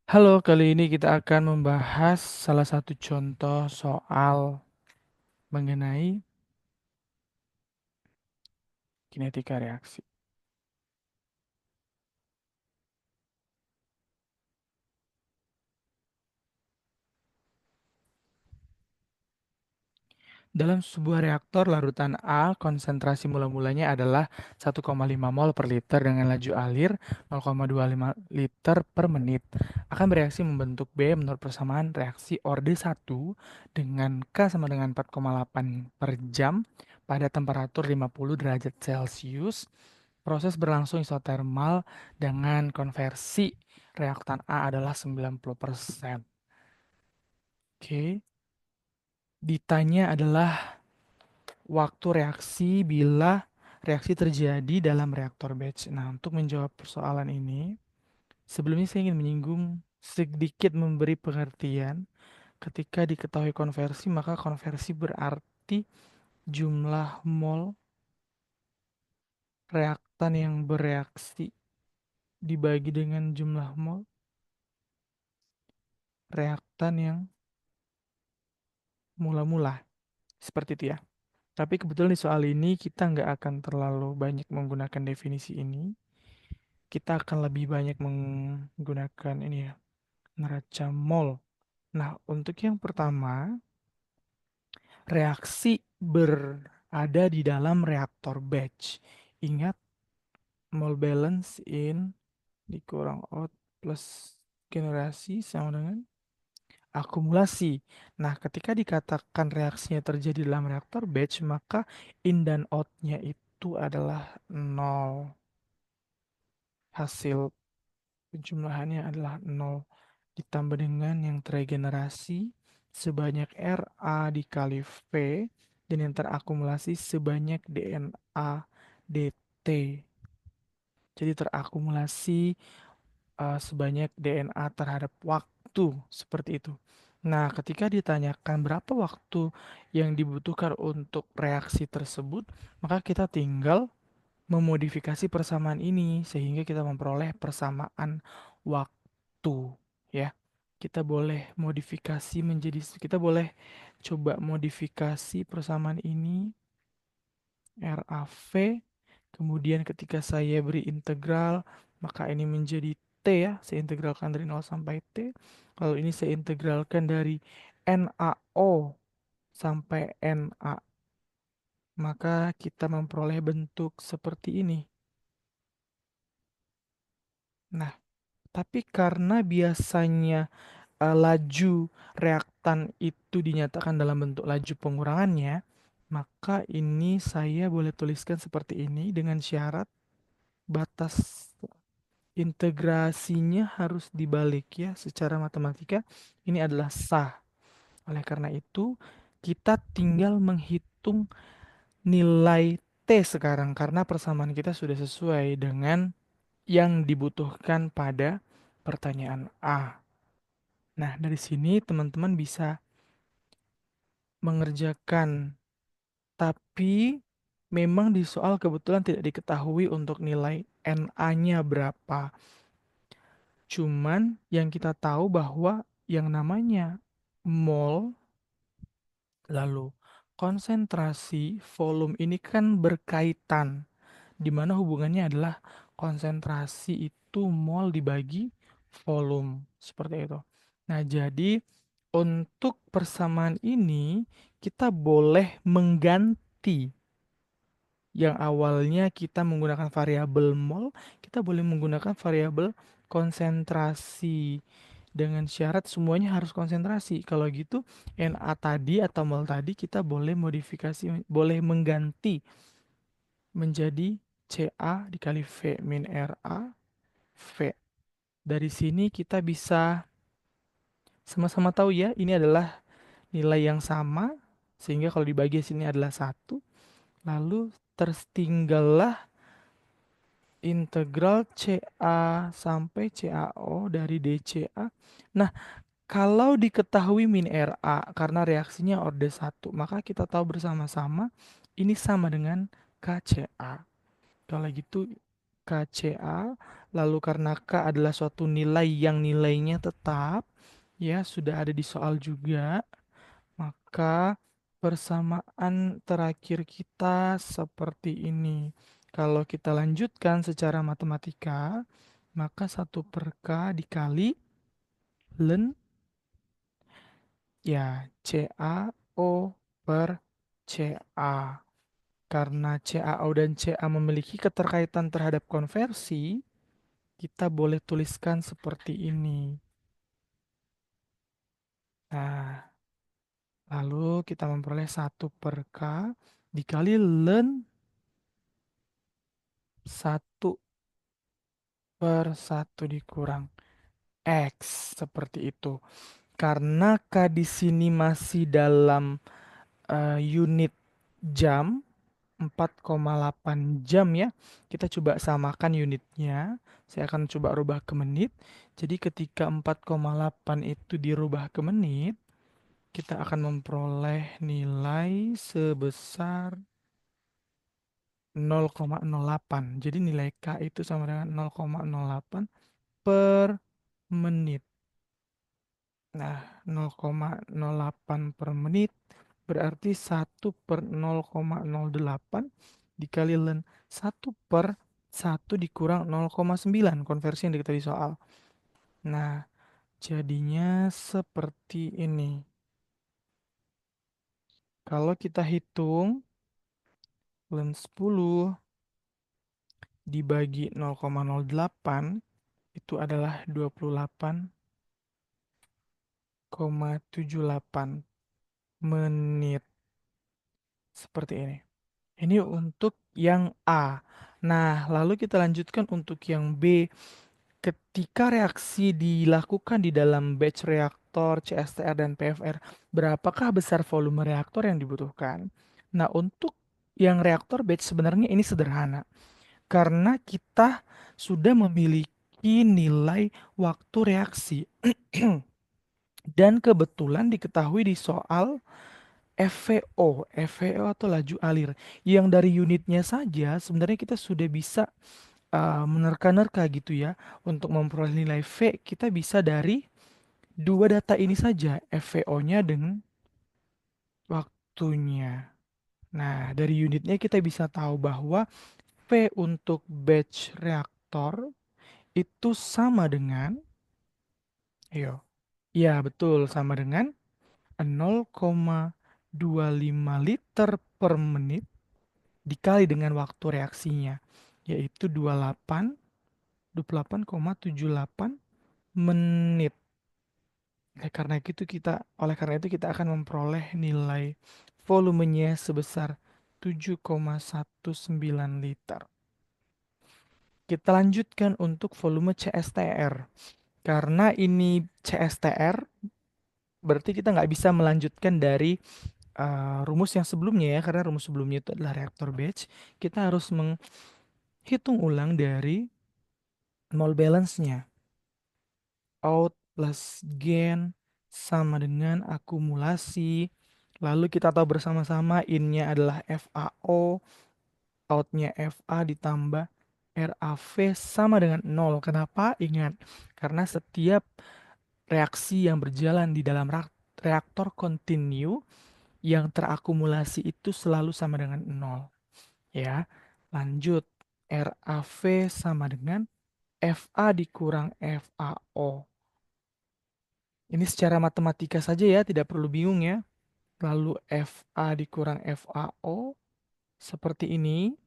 Halo, kali ini kita akan membahas salah satu contoh soal mengenai kinetika reaksi. Dalam sebuah reaktor larutan A, konsentrasi mula-mulanya adalah 1,5 mol per liter dengan laju alir 0,25 liter per menit. Akan bereaksi membentuk B menurut persamaan reaksi orde 1 dengan K sama dengan 4,8 per jam pada temperatur 50 derajat Celcius. Proses berlangsung isotermal dengan konversi reaktan A adalah 90%. Oke, ditanya adalah waktu reaksi bila reaksi terjadi dalam reaktor batch. Nah, untuk menjawab persoalan ini, sebelumnya saya ingin menyinggung sedikit memberi pengertian. Ketika diketahui konversi, maka konversi berarti jumlah mol reaktan yang bereaksi dibagi dengan jumlah mol reaktan yang mula-mula. Seperti itu ya. Tapi kebetulan di soal ini kita nggak akan terlalu banyak menggunakan definisi ini. Kita akan lebih banyak menggunakan ini ya, neraca mol. Nah, untuk yang pertama, reaksi berada di dalam reaktor batch. Ingat, mol balance in dikurang out plus generasi sama dengan akumulasi. Nah, ketika dikatakan reaksinya terjadi dalam reaktor batch, maka in dan out-nya itu adalah nol. Hasil penjumlahannya adalah nol. Ditambah dengan yang teregenerasi sebanyak Ra dikali V dan yang terakumulasi sebanyak DNA dt. Jadi terakumulasi sebanyak DNA terhadap waktu seperti itu. Nah, ketika ditanyakan berapa waktu yang dibutuhkan untuk reaksi tersebut, maka kita tinggal memodifikasi persamaan ini sehingga kita memperoleh persamaan waktu, ya. Kita boleh modifikasi menjadi kita boleh coba modifikasi persamaan ini RAV. Kemudian ketika saya beri integral, maka ini menjadi T ya. Saya integralkan dari 0 sampai T. Kalau ini saya integralkan dari NaO sampai Na, maka kita memperoleh bentuk seperti ini. Nah, tapi karena biasanya laju reaktan itu dinyatakan dalam bentuk laju pengurangannya, maka ini saya boleh tuliskan seperti ini dengan syarat batas integrasinya harus dibalik ya secara matematika ini adalah sah. Oleh karena itu, kita tinggal menghitung nilai T sekarang karena persamaan kita sudah sesuai dengan yang dibutuhkan pada pertanyaan A. Nah, dari sini teman-teman bisa mengerjakan, tapi memang di soal kebetulan tidak diketahui untuk nilai NA-nya berapa. Cuman yang kita tahu bahwa yang namanya mol, lalu konsentrasi, volume ini kan berkaitan, di mana hubungannya adalah konsentrasi itu mol dibagi volume, seperti itu. Nah, jadi untuk persamaan ini kita boleh mengganti yang awalnya kita menggunakan variabel mol, kita boleh menggunakan variabel konsentrasi dengan syarat semuanya harus konsentrasi. Kalau gitu, Na tadi atau mol tadi kita boleh modifikasi, boleh mengganti menjadi Ca dikali V min Ra V. Dari sini kita bisa sama-sama tahu ya, ini adalah nilai yang sama, sehingga kalau dibagi sini adalah satu. Lalu tertinggallah integral CA sampai CAO dari DCA. Nah, kalau diketahui min RA karena reaksinya orde 1, maka kita tahu bersama-sama ini sama dengan KCA. Kalau gitu KCA Lalu karena K adalah suatu nilai yang nilainya tetap, ya sudah ada di soal juga, maka persamaan terakhir kita seperti ini. Kalau kita lanjutkan secara matematika, maka 1/K dikali ln ya CAO per CA. Karena CAO dan CA memiliki keterkaitan terhadap konversi, kita boleh tuliskan seperti ini. Nah, lalu kita memperoleh 1/K dikali ln 1/1 dikurang X. Seperti itu. Karena K di sini masih dalam unit jam, 4,8 jam ya. Kita coba samakan unitnya. Saya akan coba rubah ke menit. Jadi ketika 4,8 itu dirubah ke menit, kita akan memperoleh nilai sebesar 0,08. Jadi nilai K itu sama dengan 0,08 per menit. Nah, 0,08 per menit berarti 1/0,08 dikali ln 1/1 dikurang 0,9, konversi yang tadi soal. Nah, jadinya seperti ini. Kalau kita hitung ln 10 dibagi 0,08 itu adalah 28,78 menit. Seperti ini. Ini untuk yang A. Nah, lalu kita lanjutkan untuk yang B. Ketika reaksi dilakukan di dalam batch reaktor, CSTR, dan PFR, berapakah besar volume reaktor yang dibutuhkan? Nah, untuk yang reaktor batch sebenarnya ini sederhana. Karena kita sudah memiliki nilai waktu reaksi. Dan kebetulan diketahui di soal FVO atau laju alir, yang dari unitnya saja sebenarnya kita sudah bisa menerka-nerka gitu ya. Untuk memperoleh nilai V, kita bisa dari dua data ini saja, FVO-nya dengan waktunya. Nah, dari unitnya kita bisa tahu bahwa V untuk batch reaktor itu sama dengan, ayo, ya betul, sama dengan 0,25 liter per menit dikali dengan waktu reaksinya, yaitu 28,78 menit. Oleh karena itu kita akan memperoleh nilai volumenya sebesar 7,19 liter. Kita lanjutkan untuk volume CSTR. Karena ini CSTR, berarti kita nggak bisa melanjutkan dari rumus yang sebelumnya ya, karena rumus sebelumnya itu adalah reaktor batch. Kita harus menghitung ulang dari mol balance-nya. Out plus gain sama dengan akumulasi. Lalu kita tahu bersama-sama in-nya adalah FAO, out-nya FA ditambah RAV sama dengan 0. Kenapa? Ingat, karena setiap reaksi yang berjalan di dalam reaktor kontinu yang terakumulasi itu selalu sama dengan 0. Ya, lanjut. RAV sama dengan FA dikurang FAO. Ini secara matematika saja ya, tidak perlu bingung ya. Lalu FA dikurang FAO seperti ini.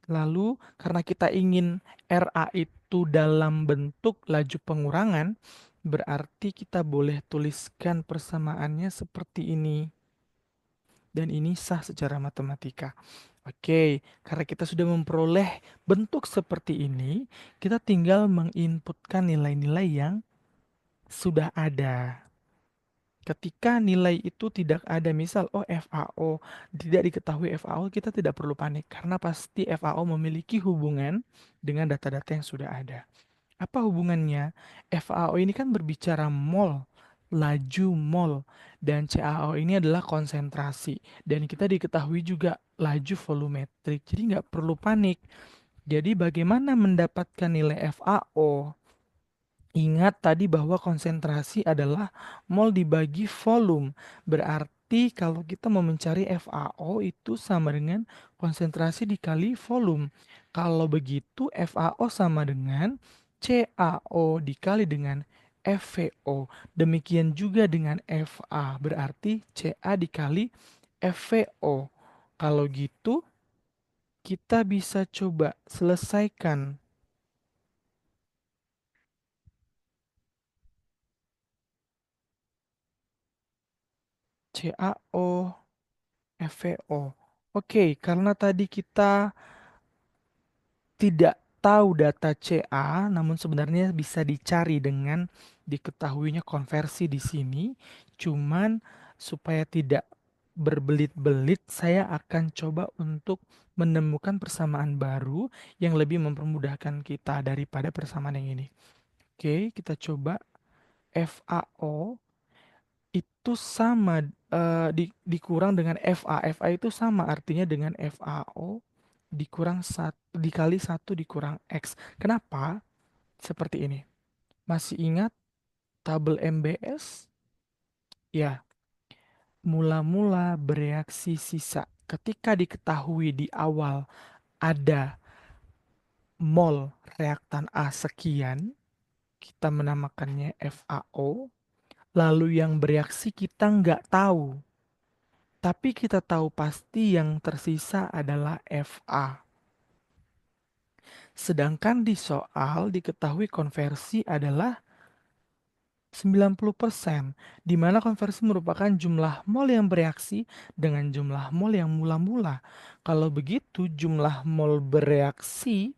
Lalu karena kita ingin RA itu dalam bentuk laju pengurangan, berarti kita boleh tuliskan persamaannya seperti ini. Dan ini sah secara matematika. Oke, karena kita sudah memperoleh bentuk seperti ini, kita tinggal menginputkan nilai-nilai yang sudah ada. Ketika nilai itu tidak ada, misal FAO tidak diketahui FAO, kita tidak perlu panik karena pasti FAO memiliki hubungan dengan data-data yang sudah ada. Apa hubungannya? FAO ini kan berbicara mol, laju mol, dan CAO ini adalah konsentrasi. Dan kita diketahui juga laju volumetrik, jadi nggak perlu panik. Jadi bagaimana mendapatkan nilai FAO? Ingat tadi bahwa konsentrasi adalah mol dibagi volume. Berarti kalau kita mau mencari FAO itu sama dengan konsentrasi dikali volume. Kalau begitu FAO sama dengan CaO dikali dengan FVO. Demikian juga dengan Fa, berarti Ca dikali FVO. Kalau gitu kita bisa coba selesaikan CaO FVO. Oke, karena tadi kita tidak tahu data CA, namun sebenarnya bisa dicari dengan diketahuinya konversi di sini. Cuman supaya tidak berbelit-belit, saya akan coba untuk menemukan persamaan baru yang lebih mempermudahkan kita daripada persamaan yang ini. Oke, kita coba FAO itu sama dikurang dengan FA. FA itu sama artinya dengan FAO dikurang satu dikali satu dikurang X. Kenapa? Seperti ini. Masih ingat tabel MBS? Ya, mula-mula bereaksi sisa. Ketika diketahui di awal ada mol reaktan A sekian, kita menamakannya FAO. Lalu yang bereaksi kita nggak tahu. Tapi kita tahu pasti yang tersisa adalah FA. Sedangkan di soal diketahui konversi adalah 90%, di mana konversi merupakan jumlah mol yang bereaksi dengan jumlah mol yang mula-mula. Kalau begitu, jumlah mol bereaksi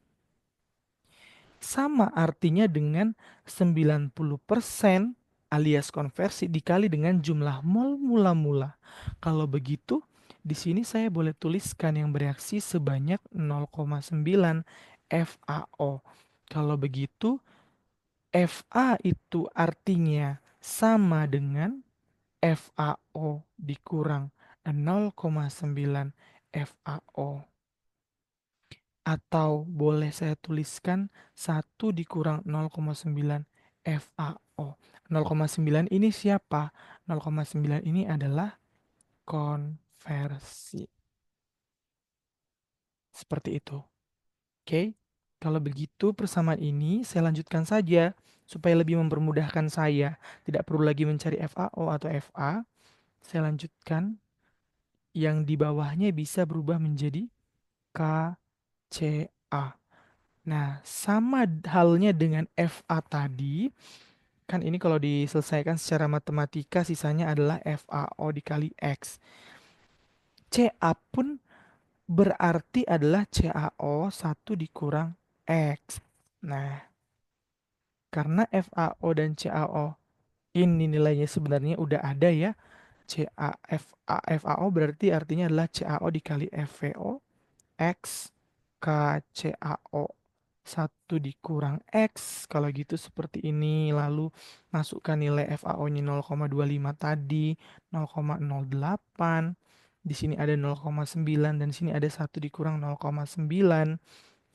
sama artinya dengan 90% alias konversi dikali dengan jumlah mol mula-mula. Kalau begitu, di sini saya boleh tuliskan yang bereaksi sebanyak 0,9 FAO. Kalau begitu, FA itu artinya sama dengan FAO dikurang 0,9 FAO. Atau boleh saya tuliskan 1 dikurang 0,9 FAO. 0,9 ini siapa? 0,9 ini adalah konversi. Seperti itu. Oke? Kalau begitu persamaan ini saya lanjutkan saja supaya lebih mempermudahkan saya. Tidak perlu lagi mencari FAO atau FA. Saya lanjutkan. Yang di bawahnya bisa berubah menjadi KCA. Nah, sama halnya dengan FA tadi, kan ini kalau diselesaikan secara matematika sisanya adalah FAO dikali X. CA pun berarti adalah CaO 1 dikurang X. Nah, karena FAO dan CaO ini nilainya sebenarnya udah ada ya. FAO berarti artinya adalah CaO dikali FVO X KCAO 1 dikurang X. Kalau gitu seperti ini. Lalu masukkan nilai FAO-nya 0,25 tadi, 0,08. Di sini ada 0,9 dan di sini ada 1 dikurang 0,9.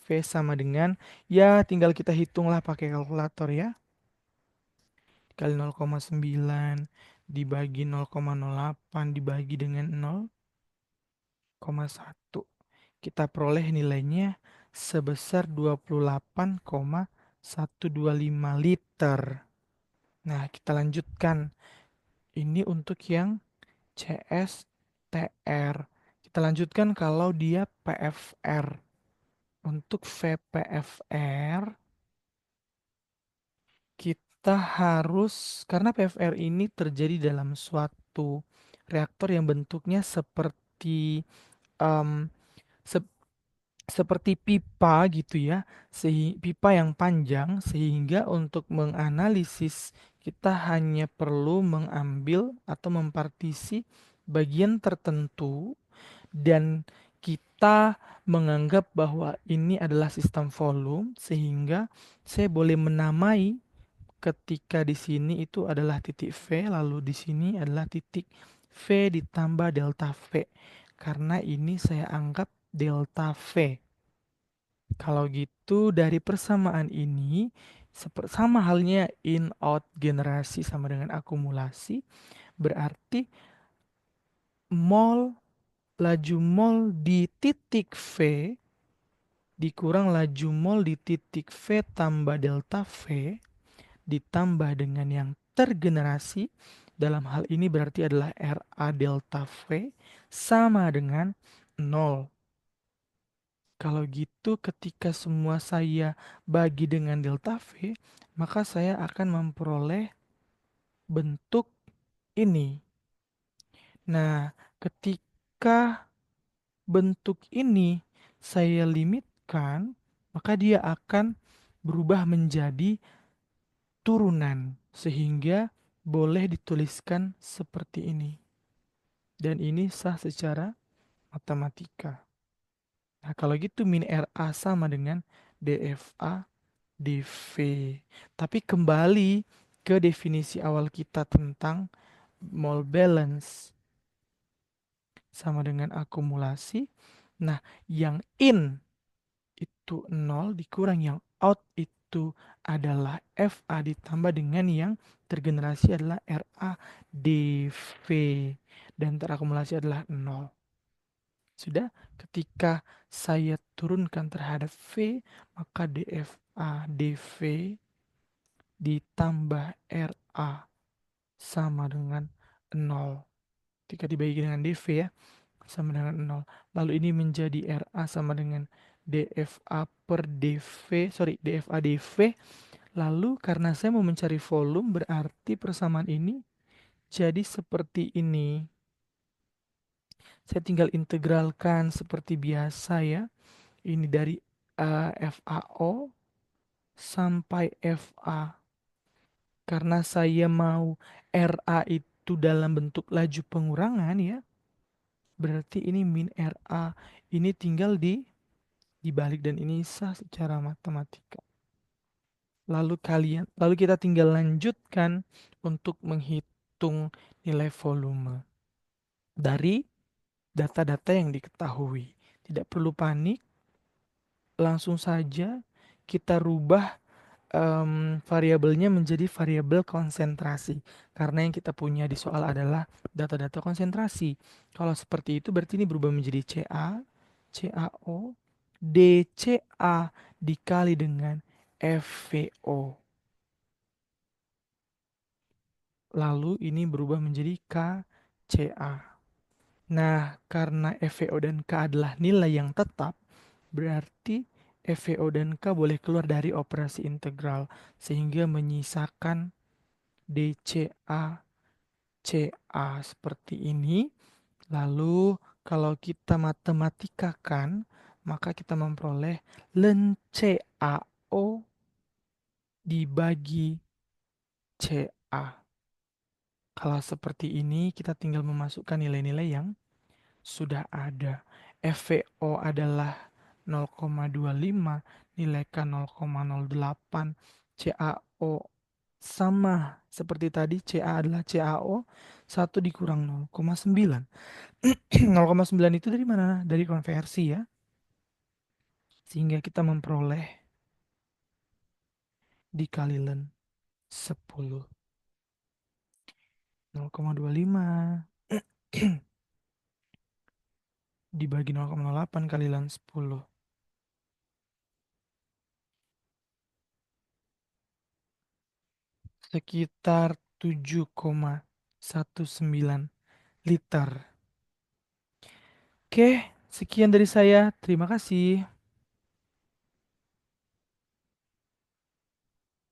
V sama dengan, ya tinggal kita hitunglah pakai kalkulator ya. Kali 0,9 dibagi 0,08 dibagi dengan 0,1. Kita peroleh nilainya sebesar 28,125 liter. Nah, kita lanjutkan. Ini untuk yang CSTR. Kita lanjutkan kalau dia PFR. Untuk VPFR, kita harus, karena PFR ini terjadi dalam suatu reaktor yang bentuknya seperti em, seperti pipa gitu ya, pipa yang panjang sehingga untuk menganalisis kita hanya perlu mengambil atau mempartisi bagian tertentu dan kita menganggap bahwa ini adalah sistem volume sehingga saya boleh menamai ketika di sini itu adalah titik V lalu di sini adalah titik V ditambah delta V karena ini saya anggap delta V. Kalau gitu dari persamaan ini sama halnya in out generasi sama dengan akumulasi, berarti mol laju mol di titik V dikurang laju mol di titik V tambah delta V ditambah dengan yang tergenerasi, dalam hal ini berarti adalah RA delta V sama dengan nol. Kalau gitu ketika semua saya bagi dengan delta V, maka saya akan memperoleh bentuk ini. Nah, ketika bentuk ini saya limitkan, maka dia akan berubah menjadi turunan, sehingga boleh dituliskan seperti ini. Dan ini sah secara matematika. Nah, kalau gitu min RA sama dengan DFA dV. Tapi kembali ke definisi awal kita tentang mole balance sama dengan akumulasi. Nah, yang in itu nol dikurang yang out itu adalah FA ditambah dengan yang tergenerasi adalah RA dV dan terakumulasi adalah nol. Sudah, ketika saya turunkan terhadap V, maka DFA dV ditambah RA sama dengan nol. Ketika dibagi dengan dV ya, sama dengan nol. Lalu ini menjadi RA sama dengan DFA per dV, sorry, DFA dV. Lalu karena saya mau mencari volume, berarti persamaan ini jadi seperti ini. Saya tinggal integralkan seperti biasa ya. Ini dari FAO sampai FA. Karena saya mau RA itu dalam bentuk laju pengurangan ya, berarti ini min RA. Ini tinggal dibalik dan ini sah secara matematika. Lalu kita tinggal lanjutkan untuk menghitung nilai volume dari data-data yang diketahui. Tidak perlu panik, langsung saja kita rubah variabelnya menjadi variabel konsentrasi. Karena yang kita punya di soal adalah data-data konsentrasi. Kalau seperti itu berarti ini berubah menjadi CA, CaO, DCA dikali dengan FVO. Lalu ini berubah menjadi KCA. Nah, karena FVO dan K adalah nilai yang tetap, berarti FVO dan K boleh keluar dari operasi integral, sehingga menyisakan DCA CA seperti ini. Lalu kalau kita matematikakan, maka kita memperoleh len CAO dibagi CA. Kalau seperti ini, kita tinggal memasukkan nilai-nilai yang sudah ada. FVO adalah 0,25, nilai K 0,08, CAO sama seperti tadi, CA adalah CAO, 1 dikurang 0,9. 0,9 itu dari mana? Dari konversi ya. Sehingga kita memperoleh dikali len 10. 0,25 dibagi 0,08 kali len 10. Sekitar 7,19 liter. Oke, sekian dari saya. Terima kasih.